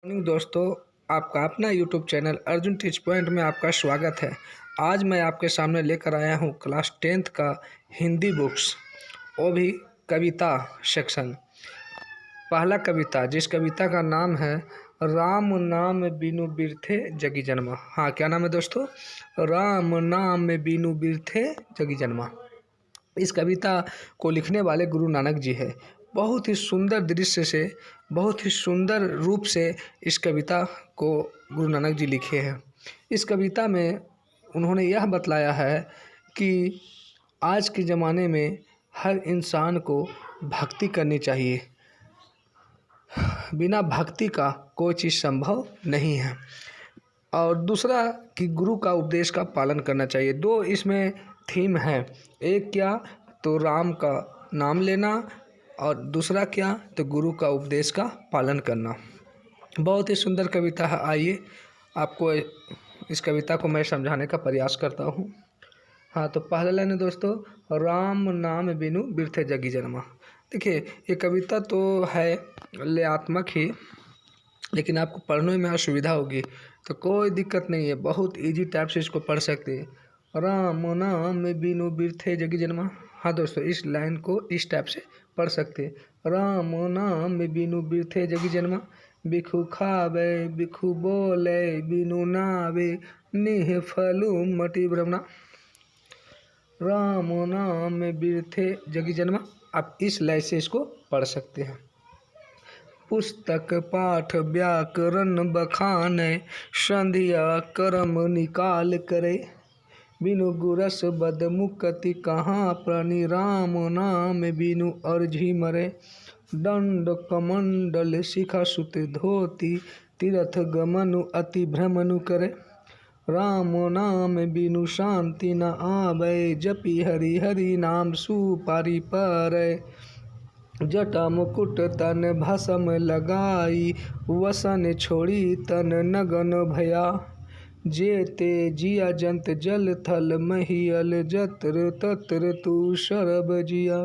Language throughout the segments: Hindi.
मॉर्निंग दोस्तों, आपका अपना YouTube channel Arjun teach point में आपका स्वागत है। आज मैं आपके सामने लेकर आया हूँ क्लास 10th का हिंदी बुक्स, वो भी कविता सेक्शन। पहला कविता, जिस कविता का नाम है राम नाम बिनु बिरथे जगी जन्मा। हाँ, क्या नाम है दोस्तों? राम नाम बिनु बिरथे जगी जन्मा। इस कविता को लिखने वाले गुरु नानक जी है। बहुत ही सुंदर दृश्य से, बहुत ही सुंदर रूप से इस कविता को गुरु नानक जी लिखे हैं। इस कविता में उन्होंने यह बतलाया है कि आज के ज़माने में हर इंसान को भक्ति करनी चाहिए। बिना भक्ति का कोई चीज़ संभव नहीं है। और दूसरा कि गुरु का उपदेश का पालन करना चाहिए। दो इसमें थीम है, एक क्या तो राम का नाम लेना, और दूसरा क्या तो गुरु का उपदेश का पालन करना। बहुत ही सुंदर कविता है। आइए आपको इस कविता को मैं समझाने का प्रयास करता हूँ। हाँ, तो पहला लाइन है दोस्तों, राम नाम बिनु बिरथे जगी जन्मा। देखिए, ये कविता तो है लयात्मक ही, लेकिन आपको पढ़ने में असुविधा होगी तो कोई दिक्कत नहीं है, बहुत इजी टाइप से इसको पढ़ सकते हैं। राम नाम बिनु बिरथे जगी जन्मा। हाँ दोस्तों, इस लाइन को इस टाइप से पढ़ सकते हैं। राम नाम बिनु बिरथे जगी जन्मा, बिखु खावे बिखु बोले बिनु नावे निह फलु मटी भ्रमणा। राम नाम बिरथे जगी जन्मा, आप इस लाइन से इसको पढ़ सकते हैं। पुस्तक पाठ व्याकरण बखाने, संधिया कर्म निकाल करे, बिनु गुरस बद मुक्ति कहाँ प्राणी, राम नाम बिनु अर्झी मरे। दंड कमंडल शिखा सुत धोती, तीर्थ गमनु अति भ्रमनु करे, राम नाम बिनु शांति न आवे, जपि हरि हरि नाम सुपारी परै। जटा मुकुट तन भसम लगाई, वसन छोड़ी तन नगन भया, जेते जिया जंत जल थल महियल, जत्र तत्र तू शरब जिया।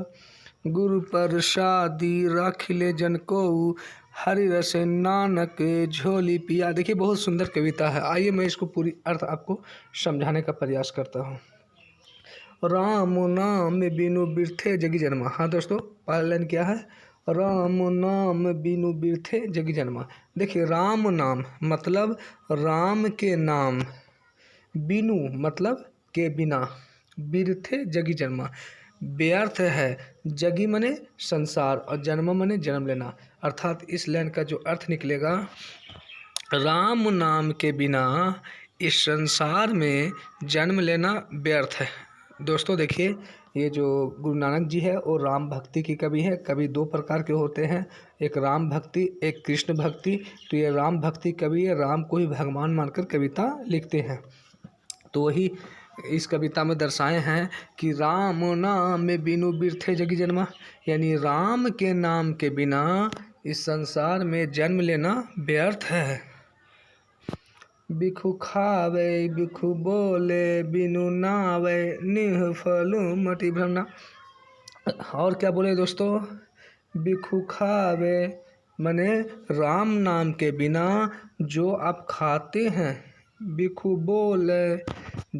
गुरु प्रसादी राखिले जन को, हरि रस नानक झोली पिया। देखिए, बहुत सुंदर कविता है। आइए मैं इसको पूरी अर्थ आपको समझाने का प्रयास करता हूँ। राम नाम बिनु बिरथे जगी जन्मा। हाँ दोस्तों, पहला लाइन क्या है? राम नाम बिनु बिरथे जगी जन्मा। देखिए, राम नाम मतलब राम के नाम, बिनु मतलब के बिना, बिरथे जगी जन्मा व्यर्थ है। जगी मने संसार और जन्म मने जन्म लेना। अर्थात इस लाइन का जो अर्थ निकलेगा, राम नाम के बिना इस संसार में जन्म लेना व्यर्थ है। दोस्तों देखिए, ये जो गुरु नानक जी है वो राम भक्ति की कवि है। कवि दो प्रकार के होते हैं, एक राम भक्ति, एक कृष्ण भक्ति। तो ये राम भक्ति कवि है, राम को ही भगवान मानकर कविता लिखते हैं। तो वही इस कविता में दर्शाए हैं कि राम नाम बिनु बिरथे जगी जन्मा, यानी राम के नाम के बिना इस संसार में जन्म लेना व्यर्थ है। बिखु खावे बिखु बोले बिनु नावे, निह फलु मटी भ्रमणा। और क्या बोले दोस्तों? बिखु खावे मने राम नाम के बिना जो आप खाते हैं, बिखु बोले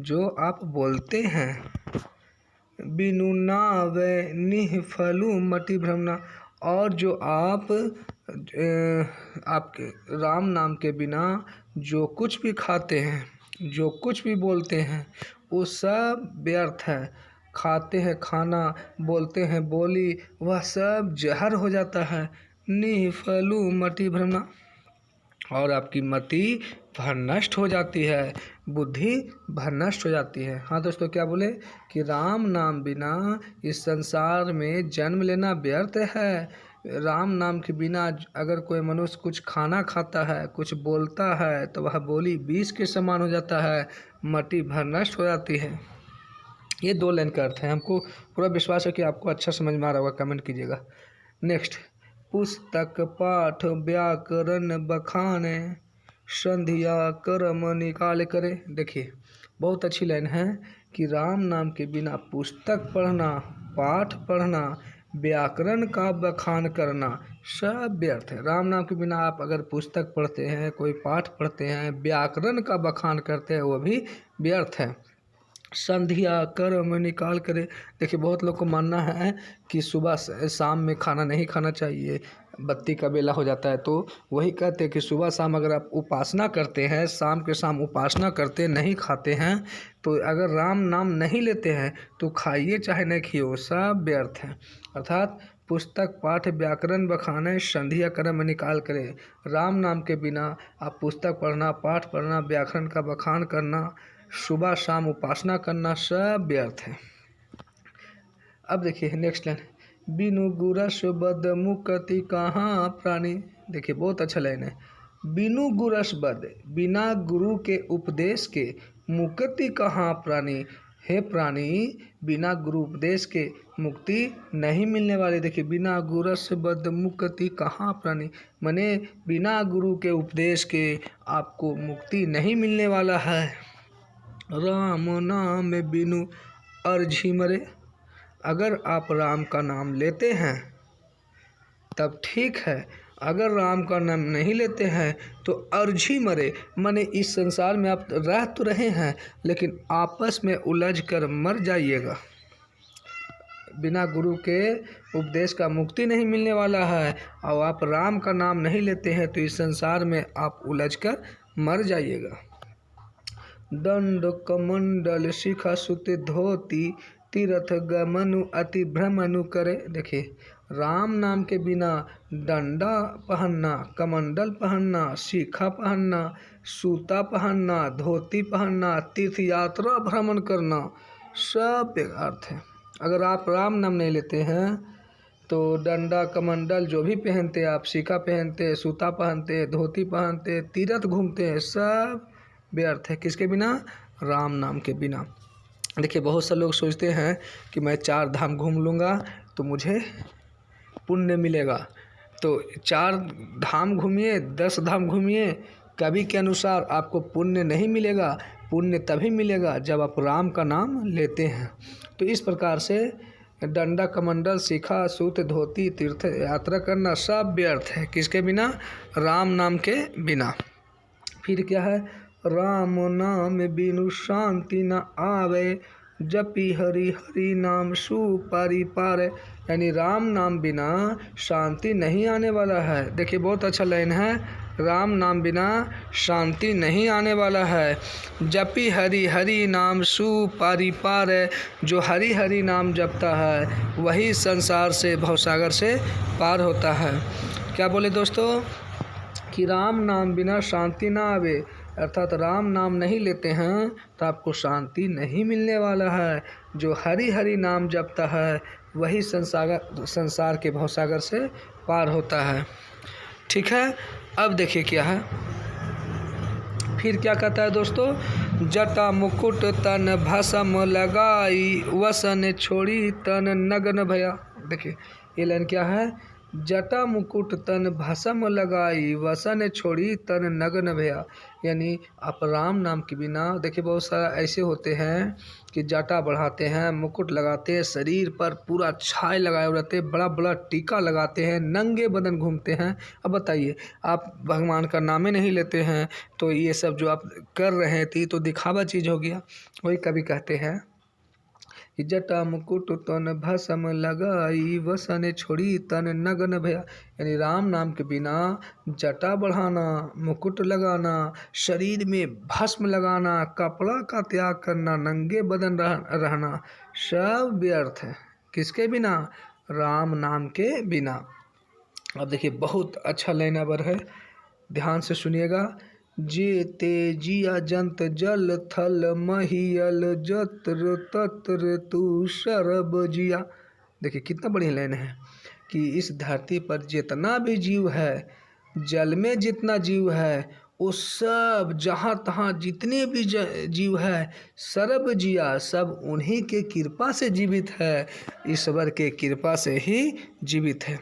जो आप बोलते हैं, बिनु नावे निह फलु मटी भ्रमणा, और जो आपके राम नाम के बिना जो कुछ भी खाते हैं, जो कुछ भी बोलते हैं, वो सब व्यर्थ है। खाते हैं खाना, बोलते हैं बोली, वह सब जहर हो जाता है। निह फलु मटी भ्रमणा, और आपकी मति भ्रष्ट हो जाती है, बुद्धि भ्रष्ट हो जाती है। हाँ दोस्तों, क्या बोले कि राम नाम बिना इस संसार में जन्म लेना व्यर्थ है। राम नाम के बिना अगर कोई मनुष्य कुछ खाना खाता है, कुछ बोलता है, तो वह बोली विष के समान हो जाता है, मति भ्रष्ट हो जाती है। ये दो लाइन का अर्थ है। हमको पूरा विश्वास है कि आपको अच्छा समझ में आ रहा होगा, कमेंट कीजिएगा। नेक्स्ट, पुस्तक पाठ व्याकरण बखाने, संधिया कर्म निकाल करे। देखिए, बहुत अच्छी लाइन है कि राम नाम के बिना पुस्तक पढ़ना, पाठ पढ़ना, व्याकरण का बखान करना, सब व्यर्थ है। राम नाम के बिना आप अगर पुस्तक पढ़ते हैं, कोई पाठ पढ़ते हैं, व्याकरण का बखान करते हैं, वो भी व्यर्थ है। संधिया कर्म निकाल करे। देखिए बहुत लोग को मानना है कि सुबह शाम में खाना नहीं खाना चाहिए, बत्ती का बेला हो जाता है, तो वही कहते हैं कि सुबह शाम अगर आप उपासना करते हैं, शाम के शाम उपासना करते नहीं खाते हैं, तो अगर राम नाम नहीं लेते हैं तो खाइए चाहे नहीं खाइए, सब व्यर्थ है। अर्थात पुस्तक पाठ व्याकरण बखाने संधिया कर्म निकाल करे। राम नाम के बिना आप पुस्तक पढ़ना, पाठ पढ़ना, व्याकरण का बखान करना, सुबह शाम उपासना करना, सब व्यर्थ है। अब देखिए नेक्स्ट लाइन, बिनु गुरस बद मुक्ति कहाँ प्राणी। देखिए बहुत अच्छा लाइन है। बिनु गुरस बद, बिना गुरु के उपदेश के मुक्ति कहाँ प्राणी। हे प्राणी, बिना गुरु उपदेश के मुक्ति नहीं मिलने वाली। देखिए बिना गुरस बद मुक्ति कहाँ प्राणी, माने बिना गुरु के उपदेश के आपको मुक्ति नहीं मिलने वाला है। राम नाम बिनु अर्झी मरे। अगर आप राम का नाम लेते हैं तब ठीक है, अगर राम का नाम नहीं लेते हैं तो अर्झी मरे, माने इस संसार में आप रह तो रहे हैं लेकिन आपस में उलझ कर मर जाइएगा। बिना गुरु के उपदेश का मुक्ति नहीं मिलने वाला है, और आप राम का नाम नहीं लेते हैं तो इस संसार में आप उलझ कर मर जाइएगा। दंड कमंडल शिखा सुत धोती, तीर्थ गमनु अति भ्रमनु करे। देखिए राम नाम के बिना डंडा पहनना, कमंडल पहनना, शिखा पहनना, सूता पहनना, धोती पहनना, तीर्थ यात्रा भ्रमण करना, सब अर्थ है। अगर आप राम नाम नहीं लेते हैं तो डंडा कमंडल जो भी पहनते, आप शिखा पहनते, सूता पहनते, धोती पहनते, तीर्थ घूमते हैं, सब व्यर्थ है। किसके बिना? राम नाम के बिना। देखिए बहुत से लोग सोचते हैं कि मैं 4 धाम घूम लूँगा तो मुझे पुण्य मिलेगा। तो 4 धाम घूमिए, 10 धाम घूमिए, कवि के अनुसार आपको पुण्य नहीं मिलेगा। पुण्य तभी मिलेगा जब आप राम का नाम लेते हैं। तो इस प्रकार से डंडा कमंडल शिखा सूत धोती तीर्थ यात्रा करना सब व्यर्थ है। किसके बिना? राम नाम के बिना। फिर क्या है? राम नाम बिनु शांति न आवे, जपी हरि हरि नाम सुपारी पार। यानी राम नाम बिना शांति नहीं आने वाला है। देखिए बहुत अच्छा लाइन है, राम नाम बिना शांति नहीं आने वाला है। जपी हरि हरि नाम सुपारी पार। जो हरि हरि नाम जपता है वही संसार से भवसागर से पार होता है। क्या बोले दोस्तों कि राम नाम बिना शांति ना आवे, अर्थात राम नाम नहीं लेते हैं तो आपको शांति नहीं मिलने वाला है। जो हरि हरि नाम जपता है वही संसार के भवसागर से पार होता है। ठीक है, अब देखिए क्या है, फिर क्या कहता है दोस्तों, जटा मुकुट तन भस्म लगाई, वसन छोड़ी तन नग्न भया। देखिए ये लाइन क्या है, जटा मुकुट तन भस्म लगाई, वसन छोड़ी तन नग्न भया। यानी आप राम नाम के बिना, देखिए बहुत सारा ऐसे होते हैं कि जटा बढ़ाते हैं, मुकुट लगाते हैं, शरीर पर पूरा छाई लगाए हुए रहते हैं, बड़ा बड़ा टीका लगाते हैं, नंगे बदन घूमते हैं। अब बताइए आप भगवान का नाम ही नहीं लेते हैं तो ये सब जो आप कर रहे थे तो दिखावा चीज़ हो गया। वही कवि कहते हैं, जटा मुकुट तन भस्म लगाई, वसन छोड़ी तन नग्न भया। यानी राम नाम के बिना जटा बढ़ाना, मुकुट लगाना, शरीर में भस्म लगाना, कपड़ा का त्याग करना, नंगे बदन रहना सब व्यर्थ है। किसके बिना? राम नाम के बिना। अब देखिए बहुत अच्छा लाइनवर है, ध्यान से सुनिएगा। जेते जिया जंत जल थल महियल, जत्र तत्र तू सर्ब जिया। देखिए कितना बढ़िया लाइन है कि इस धरती पर जितना भी जीव है, जल में जितना जीव है, वो सब जहाँ तहाँ जितने भी जीव है, सर्ब जिया, सब उन्हीं के कृपा से जीवित है, ईश्वर के कृपा से ही जीवित है।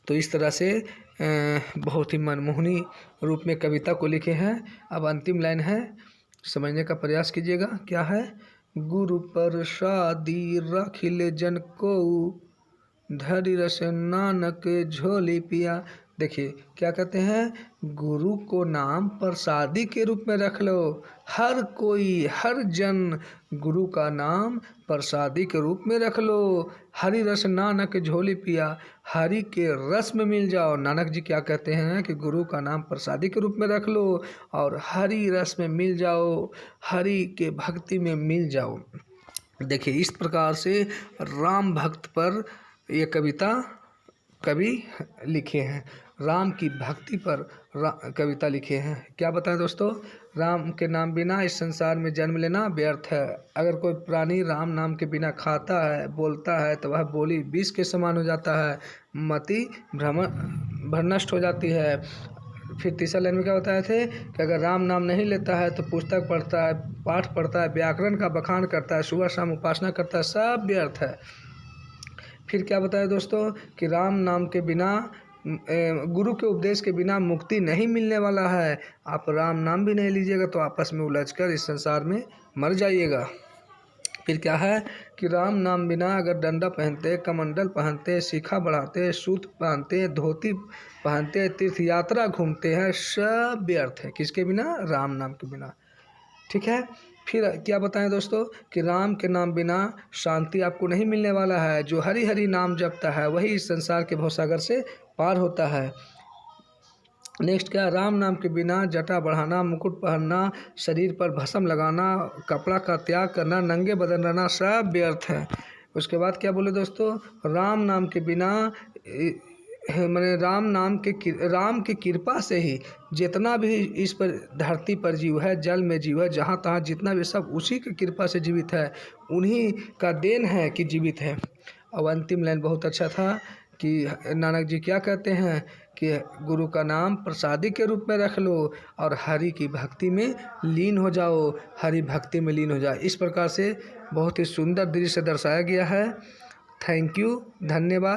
तो इस तरह से बहुत ही मनमोहनी रूप में कविता को लिखे हैं। अब अंतिम लाइन है, समझने का प्रयास कीजिएगा। क्या है? गुरु प्रसादी रखिले जन को, धरि रस नानक झोली पिया। देखिए क्या कहते हैं, गुरु को नाम प्रसादी के रूप में रख लो। हर कोई, हर जन गुरु का नाम प्रसादी के रूप में रख लो। हरि रस नानक झोली पिया, हरि के रस में मिल जाओ। नानक जी क्या कहते हैं कि गुरु का नाम प्रसादी के रूप में रख लो और हरि रस में मिल जाओ, हरि के भक्ति में मिल जाओ। देखिए इस प्रकार से राम भक्त पर ये कविता कवि लिखे हैं, राम की भक्ति पर कविता लिखे हैं। क्या बताएं दोस्तों, राम के नाम बिना इस संसार में जन्म लेना व्यर्थ है। अगर कोई प्राणी राम नाम के बिना खाता है, बोलता है, तो वह बोली विष के समान हो जाता है, मति भ्रष्ट हो जाती है। फिर तीसरा लाइन में क्या बताए थे कि अगर राम नाम नहीं लेता है तो पुस्तक पढ़ता है, पाठ पढ़ता है, व्याकरण का बखान करता है, सुबह शाम उपासना करता है, सब व्यर्थ है। फिर क्या बताया दोस्तों कि राम नाम के बिना, गुरु के उपदेश के बिना मुक्ति नहीं मिलने वाला है। आप राम नाम भी नहीं लीजिएगा तो आपस में उलझकर इस संसार में मर जाइएगा। फिर क्या है कि राम नाम बिना अगर डंडा पहनते, कमंडल पहनते, शिखा बढ़ाते, सूत पहनते, धोती पहनते, तीर्थ यात्रा घूमते हैं, सब व्यर्थ है। किसके बिना? राम नाम के बिना। ठीक है। फिर क्या बताएं दोस्तों कि राम के नाम बिना शांति आपको नहीं मिलने वाला है। जो हरि हरि नाम जपता है वही इस संसार के भवसागर से पार होता है। नेक्स्ट क्या, राम नाम के बिना जटा बढ़ाना, मुकुट पहनना, शरीर पर भस्म लगाना, कपड़ा का त्याग करना, नंगे बदन रहना, सब व्यर्थ है। उसके बाद क्या बोले दोस्तों, राम नाम के बिना मैंने राम की कृपा से ही जितना भी इस पर धरती पर जीव है, जल में जीव है, जहाँ तहाँ जितना भी सब उसी की कृपा से जीवित है, उन्हीं का देन है कि जीवित है। अब अंतिम लाइन बहुत अच्छा था कि नानक जी क्या कहते हैं कि गुरु का नाम प्रसादी के रूप में रख लो और हरि की भक्ति में लीन हो जाओ, हरि भक्ति में लीन हो जाओ। इस प्रकार से बहुत ही सुंदर दृश्य दर्शाया गया है। थैंक यू, धन्यवाद।